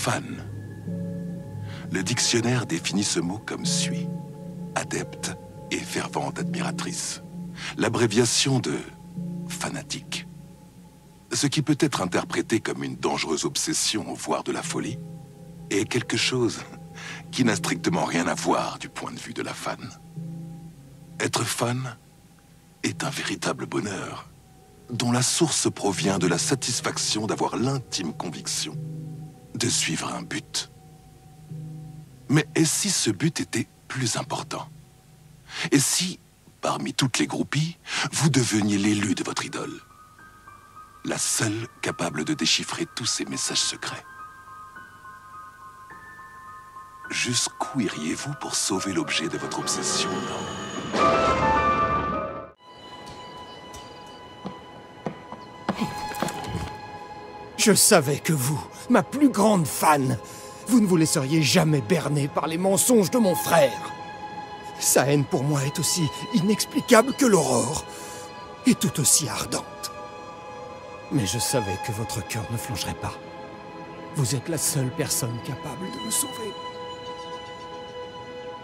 Fan. Le dictionnaire définit ce mot comme suit. Adepte et fervente admiratrice. L'abréviation de fanatique. Ce qui peut être interprété comme une dangereuse obsession, voire de la folie, est quelque chose qui n'a strictement rien à voir du point de vue de la fan. Être fan est un véritable bonheur, dont la source provient de la satisfaction d'avoir l'intime conviction de suivre un but. Mais et si ce but était plus important? Et si, parmi toutes les groupies, vous deveniez l'élu de votre idole? La seule capable de déchiffrer tous ces messages secrets. Jusqu'où iriez-vous pour sauver l'objet de votre obsession, non? Je savais que vous, ma plus grande fan, vous ne vous laisseriez jamais berner par les mensonges de mon frère. Sa haine pour moi est aussi inexplicable que l'aurore, et tout aussi ardente. Mais je savais que votre cœur ne flancherait pas. Vous êtes la seule personne capable de me sauver.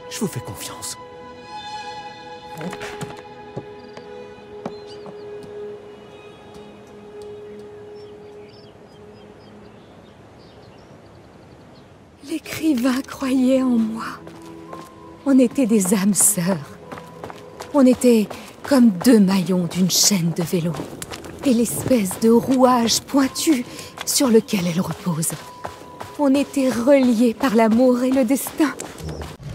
Je vous fais confiance. L'écrivain croyait en moi. On était des âmes sœurs. On était comme deux maillons d'une chaîne de vélo. Et l'espèce de rouage pointu sur lequel elle repose. On était reliés par l'amour et le destin.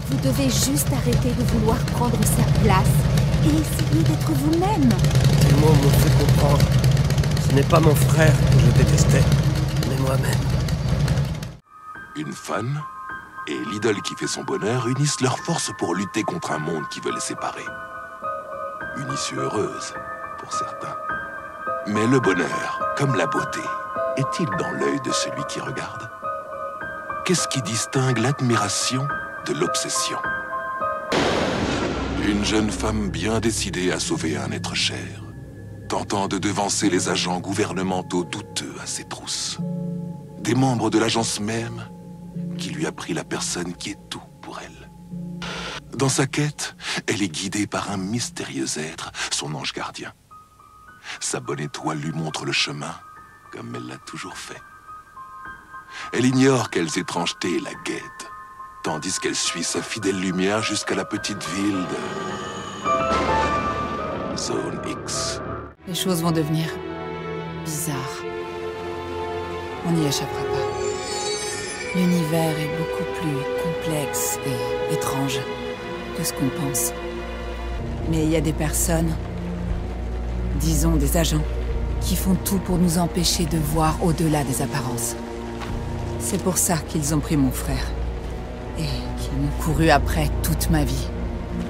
Vous devez juste arrêter de vouloir prendre sa place et essayer d'être vous-même. Ces mots m'ont fait comprendre. Ce n'est pas mon frère que je détestais, mais moi-même. Une fan et l'idole qui fait son bonheur unissent leurs forces pour lutter contre un monde qui veut les séparer. Une issue heureuse, pour certains. Mais le bonheur, comme la beauté, est-il dans l'œil de celui qui regarde? Qu'est-ce qui distingue l'admiration de l'obsession? Une jeune femme bien décidée à sauver un être cher, tentant de devancer les agents gouvernementaux douteux à ses trousses. Des membres de l'agence même qui lui a pris la personne qui est tout pour elle. Dans sa quête, elle est guidée par un mystérieux être, son ange gardien. Sa bonne étoile lui montre le chemin, comme elle l'a toujours fait. Elle ignore quelles étrangetés la guettent, tandis qu'elle suit sa fidèle lumière jusqu'à la petite ville de Zone X. Les choses vont devenir bizarres. On n'y échappera pas. L'univers est beaucoup plus complexe et étrange que ce qu'on pense. Mais il y a des personnes, disons des agents, qui font tout pour nous empêcher de voir au-delà des apparences. C'est pour ça qu'ils ont pris mon frère. Et qu'ils m'ont couru après toute ma vie.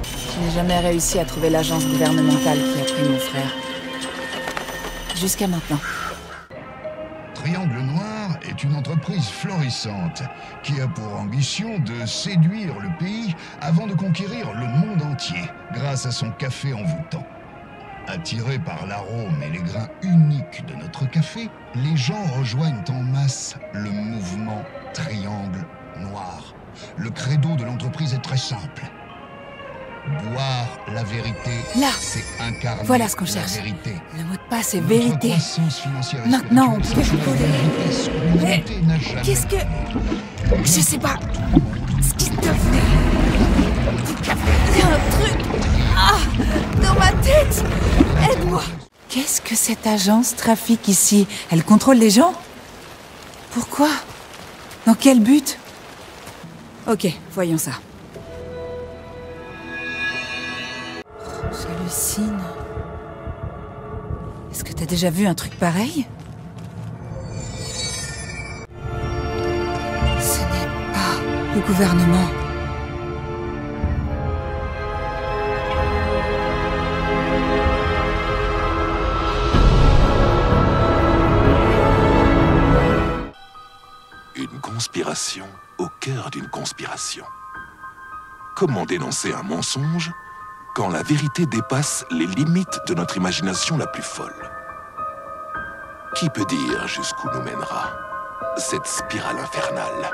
Je n'ai jamais réussi à trouver l'agence gouvernementale qui a pris mon frère. Jusqu'à maintenant. Triangle Noir est une entreprise florissante qui a pour ambition de séduire le pays avant de conquérir le monde entier grâce à son café envoûtant. Attirés par l'arôme et les grains uniques de notre café, les gens rejoignent en masse le mouvement Triangle Noir. Le credo de l'entreprise est très simple. Boire la vérité, c'est incarner voilà ce qu'on cherche. la vérité. Le mot de passe est vérité. Financière Maintenant, on peut rigoler. Mais qu'est-ce que... Je sais pas. Ce qui te fait... Il y a un truc... Ah, dans ma tête. Aide-moi. Qu'est-ce que cette agence trafique ici? Elle contrôle les gens? Pourquoi? Dans quel but? Ok, voyons ça. J'hallucine. Est-ce que t'as déjà vu un truc pareil? Ce n'est pas le gouvernement. Une conspiration au cœur d'une conspiration. Comment dénoncer un mensonge quand la vérité dépasse les limites de notre imagination la plus folle? Qui peut dire jusqu'où nous mènera cette spirale infernale.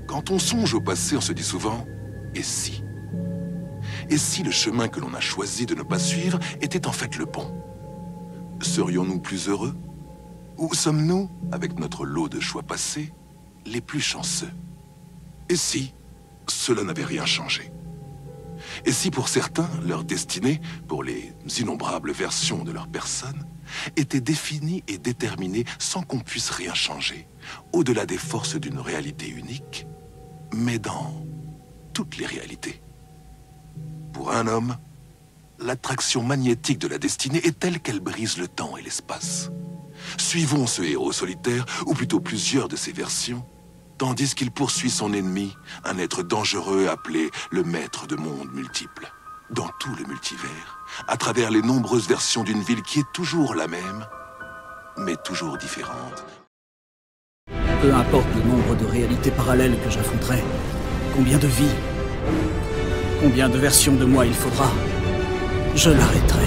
Quand on songe au passé, on se dit souvent « et si ?» Et si le chemin que l'on a choisi de ne pas suivre était en fait le bon? Serions-nous plus heureux? Ou sommes-nous, avec notre lot de choix passés, les plus chanceux? Et si cela n'avait rien changé? Et si pour certains, leur destinée, pour les innombrables versions de leur personne, était définie et déterminée sans qu'on puisse rien changer, au-delà des forces d'une réalité unique, mais dans toutes les réalités? Pour un homme, l'attraction magnétique de la destinée est telle qu'elle brise le temps et l'espace. Suivons ce héros solitaire, ou plutôt plusieurs de ses versions, tandis qu'il poursuit son ennemi, un être dangereux appelé le maître de mondes multiples, dans tout le multivers, à travers les nombreuses versions d'une ville qui est toujours la même, mais toujours différente. Peu importe le nombre de réalités parallèles que j'affronterai, combien de vies, combien de versions de moi il faudra, je l'arrêterai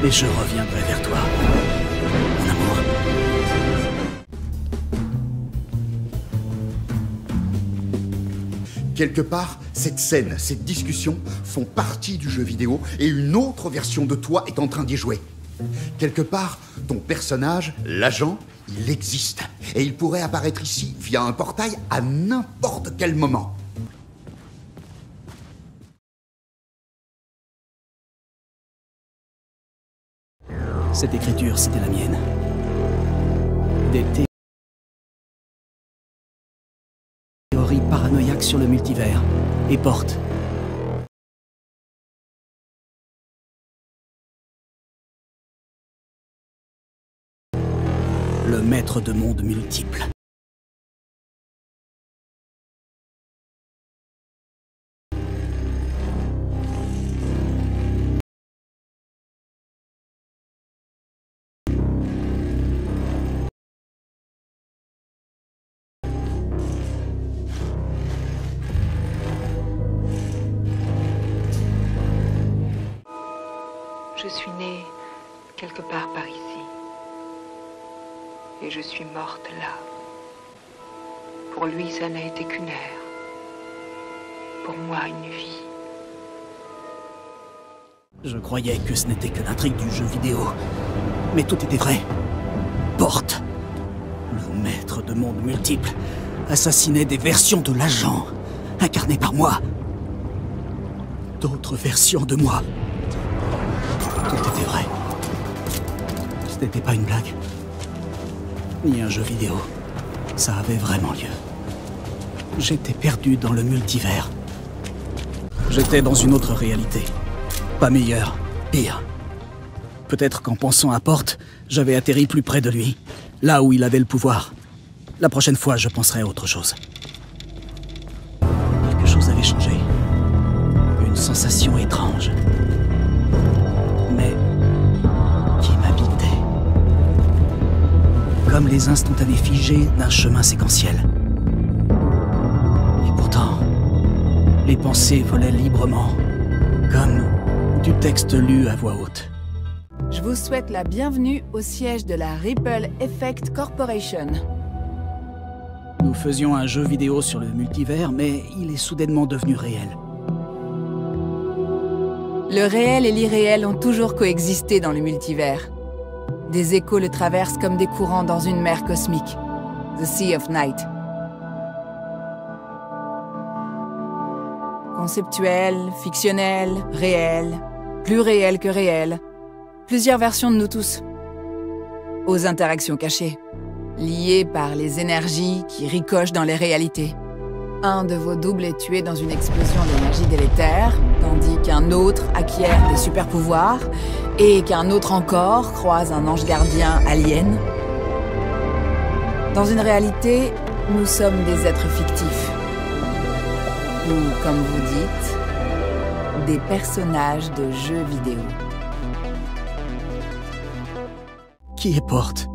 et je reviendrai vers toi, mon amour. Quelque part, cette scène, cette discussion font partie du jeu vidéo et une autre version de toi est en train d'y jouer. Quelque part, ton personnage, l'agent, il existe et il pourrait apparaître ici via un portail à n'importe quel moment. Cette écriture, c'était la mienne. Des théories paranoïaques sur le multivers et porte. Le maître de mondes multiples. Je suis née quelque part par ici. Et je suis morte là. Pour lui, ça n'a été qu'une ère. Pour moi, une vie. Je croyais que ce n'était que l'intrigue du jeu vidéo. Mais tout était vrai. Porte. Le maître de mondes multiples assassinait des versions de l'agent, incarnées par moi. D'autres versions de moi. Tout était vrai. Ce n'était pas une blague. Ni un jeu vidéo. Ça avait vraiment lieu. J'étais perdu dans le multivers. J'étais dans une autre réalité. Pas meilleure, pire. Peut-être qu'en pensant à Porte, j'avais atterri plus près de lui, là où il avait le pouvoir. La prochaine fois, je penserai à autre chose. Quelque chose avait changé. Une sensation étrange. Mais qui m'habitait. Comme les instantanés figés d'un chemin séquentiel. Et pourtant, les pensées volaient librement, comme du texte lu à voix haute. Je vous souhaite la bienvenue au siège de la Ripple Effect Corporation. Nous faisions un jeu vidéo sur le multivers, mais il est soudainement devenu réel. Le réel et l'irréel ont toujours coexisté dans le multivers. Des échos le traversent comme des courants dans une mer cosmique. The Sea of Night. Conceptuel, fictionnel, réel, plus réel que réel. Plusieurs versions de nous tous. Aux interactions cachées, liées par les énergies qui ricochent dans les réalités. Un de vos doubles est tué dans une explosion d'énergie délétère, tandis qu'un autre acquiert des super-pouvoirs, et qu'un autre encore croise un ange gardien alien. Dans une réalité, nous sommes des êtres fictifs. Ou, comme vous dites, des personnages de jeux vidéo. Qui est Porte?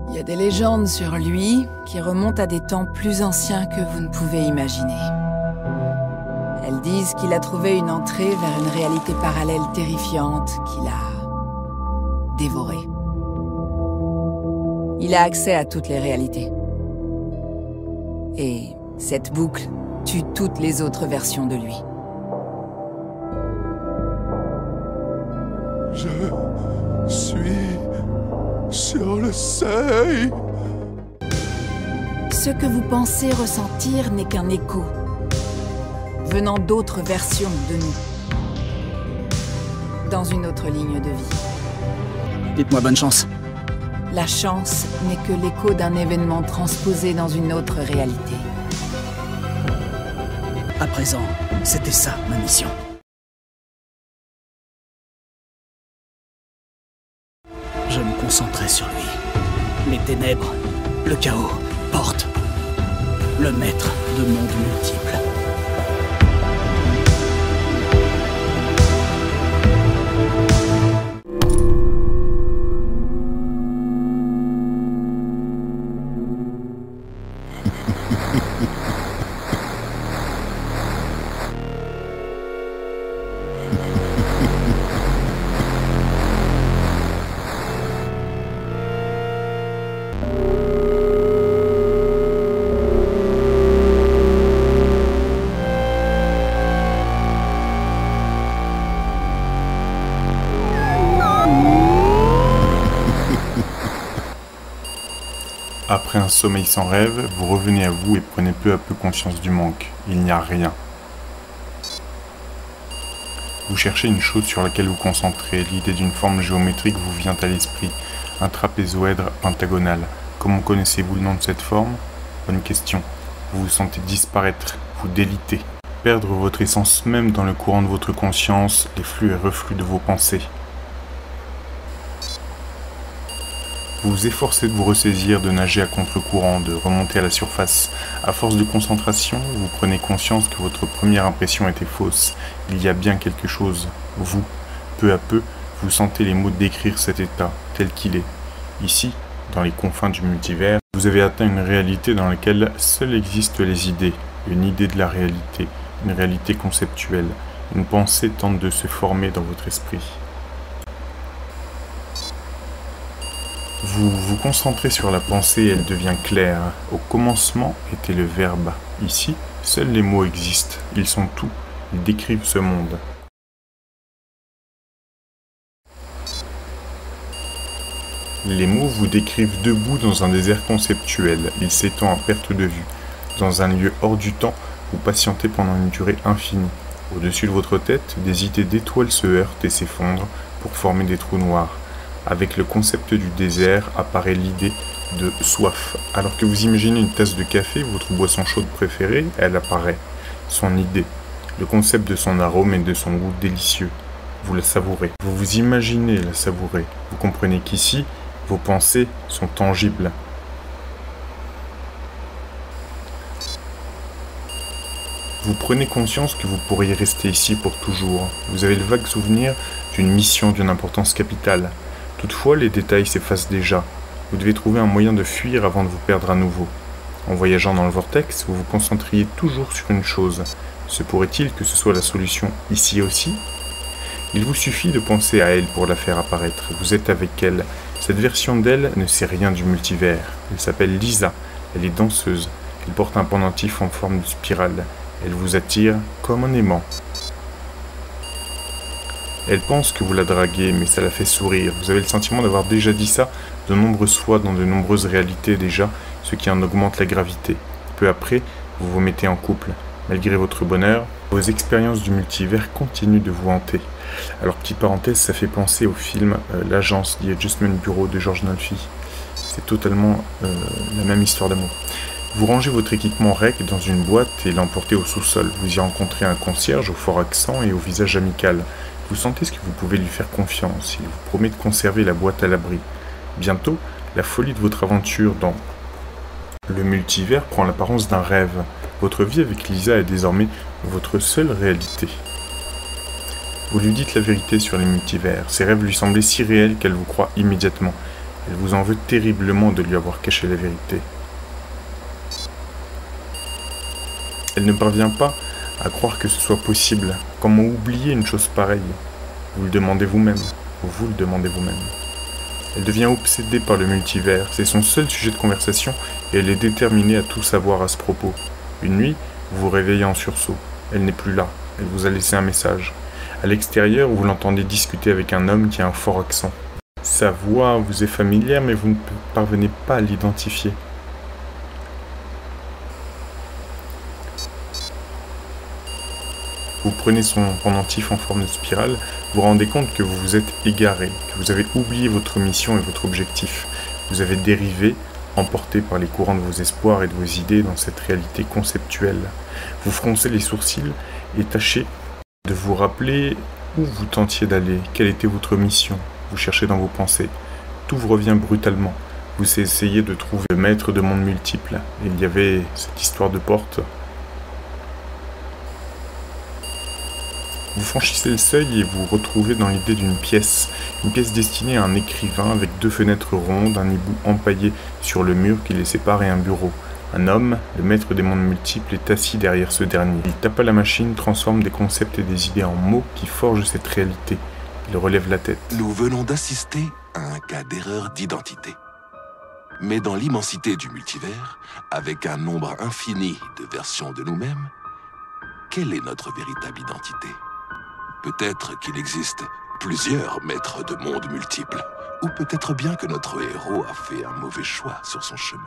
Il y a des légendes sur lui qui remontent à des temps plus anciens que vous ne pouvez imaginer. Elles disent qu'il a trouvé une entrée vers une réalité parallèle terrifiante qu'il a dévorée. Il a accès à toutes les réalités. Et cette boucle tue toutes les autres versions de lui. Je suis sur le seuil. Ce que vous pensez ressentir n'est qu'un écho, venant d'autres versions de nous, dans une autre ligne de vie. Dites-moi bonne chance. La chance n'est que l'écho d'un événement transposé dans une autre réalité. À présent, c'était ça ma mission. Je me concentrais sur lui. Les ténèbres, le chaos, Porte. Le maître de mondes multiples. Après un sommeil sans rêve, vous revenez à vous et prenez peu à peu conscience du manque. Il n'y a rien. Vous cherchez une chose sur laquelle vous concentrez. L'idée d'une forme géométrique vous vient à l'esprit. Un trapézoèdre pentagonal. Comment connaissez-vous le nom de cette forme? Bonne question. Vous vous sentez disparaître, vous déliter, perdre votre essence même dans le courant de votre conscience, les flux et reflux de vos pensées. Vous vous efforcez de vous ressaisir, de nager à contre-courant, de remonter à la surface. À force de concentration, vous prenez conscience que votre première impression était fausse. Il y a bien quelque chose. Vous, peu à peu, vous sentez les mots décrire cet état, tel qu'il est. Ici, dans les confins du multivers, vous avez atteint une réalité dans laquelle seules existent les idées. Une idée de la réalité, une réalité conceptuelle. Une pensée tente de se former dans votre esprit. Vous vous concentrez sur la pensée et elle devient claire. Au commencement était le verbe. Ici, seuls les mots existent. Ils sont tout. Ils décrivent ce monde. Les mots vous décrivent debout dans un désert conceptuel. Il s'étend à perte de vue. Dans un lieu hors du temps, vous patientez pendant une durée infinie. Au-dessus de votre tête, des idées d'étoiles se heurtent et s'effondrent pour former des trous noirs. Avec le concept du désert apparaît l'idée de soif. Alors que vous imaginez une tasse de café, votre boisson chaude préférée, elle apparaît. Son idée, le concept de son arôme et de son goût délicieux. Vous la savourez. Vous vous imaginez la savourer. Vous comprenez qu'ici, vos pensées sont tangibles. Vous prenez conscience que vous pourriez rester ici pour toujours. Vous avez le vague souvenir d'une mission d'une importance capitale. Toutefois, les détails s'effacent déjà. Vous devez trouver un moyen de fuir avant de vous perdre à nouveau. En voyageant dans le vortex, vous vous concentriez toujours sur une chose. Se pourrait-il que ce soit la solution ici aussi? Il vous suffit de penser à elle pour la faire apparaître. Vous êtes avec elle. Cette version d'elle ne sait rien du multivers. Elle s'appelle Lisa. Elle est danseuse. Elle porte un pendentif en forme de spirale. Elle vous attire comme un aimant. Elle pense que vous la draguez, mais ça la fait sourire. Vous avez le sentiment d'avoir déjà dit ça de nombreuses fois dans de nombreuses réalités déjà, ce qui en augmente la gravité. Peu après, vous vous mettez en couple. Malgré votre bonheur, vos expériences du multivers continuent de vous hanter. Alors, petite parenthèse, ça fait penser au film L'Agence, The Adjustment Bureau de George Nolfi. C'est totalement la même histoire d'amour. Vous rangez votre équipement REC dans une boîte et l'emportez au sous-sol. Vous y rencontrez un concierge au fort accent et au visage amical. Vous sentez ce que vous pouvez lui faire confiance. Il vous promet de conserver la boîte à l'abri. Bientôt, la folie de votre aventure dans le multivers prend l'apparence d'un rêve. Votre vie avec Lisa est désormais votre seule réalité. Vous lui dites la vérité sur les multivers. Ses rêves lui semblaient si réels qu'elle vous croit immédiatement. Elle vous en veut terriblement de lui avoir caché la vérité. Elle ne parvient pas à croire que ce soit possible. Comment oublier une chose pareille? Vous le demandez vous-même. Vous le demandez vous-même. Elle devient obsédée par le multivers, c'est son seul sujet de conversation et elle est déterminée à tout savoir à ce propos. Une nuit, vous vous réveillez en sursaut. Elle n'est plus là, elle vous a laissé un message. À l'extérieur, vous l'entendez discuter avec un homme qui a un fort accent. Sa voix vous est familière, mais vous ne parvenez pas à l'identifier. Vous prenez son pendentif en forme de spirale, vous vous rendez compte que vous vous êtes égaré, que vous avez oublié votre mission et votre objectif. Vous avez dérivé, emporté par les courants de vos espoirs et de vos idées dans cette réalité conceptuelle. Vous froncez les sourcils et tâchez de vous rappeler où vous tentiez d'aller, quelle était votre mission. Vous cherchez dans vos pensées. Tout vous revient brutalement. Vous essayez de trouver le maître de mondes multiples. Et il y avait cette histoire de porte. Vous franchissez le seuil et vous retrouvez dans l'idée d'une pièce destinée à un écrivain avec 2 fenêtres rondes, un hibou empaillé sur le mur qui les sépare et un bureau. Un homme, le maître des mondes multiples, est assis derrière ce dernier. Il tape à la machine, transforme des concepts et des idées en mots qui forgent cette réalité. Il relève la tête. Nous venons d'assister à un cas d'erreur d'identité. Mais dans l'immensité du multivers, avec un nombre infini de versions de nous-mêmes, quelle est notre véritable identité? Peut-être qu'il existe plusieurs maîtres de mondes multiples, ou peut-être bien que notre héros a fait un mauvais choix sur son chemin.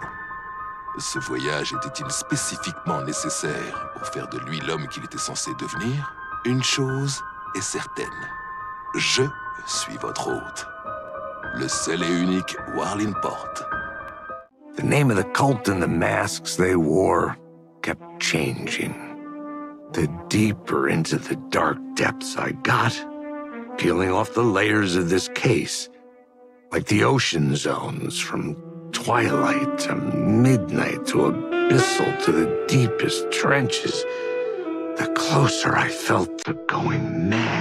Ce voyage était-il spécifiquement nécessaire pour faire de lui l'homme qu'il était censé devenir? Une chose est certaine, je suis votre hôte, le seul et unique Warlin Porte. The name of the cult and the masks they wore kept changing. The deeper into the dark depths I got, peeling off the layers of this case, like the ocean zones from twilight to midnight to abyssal to the deepest trenches, the closer I felt to going mad.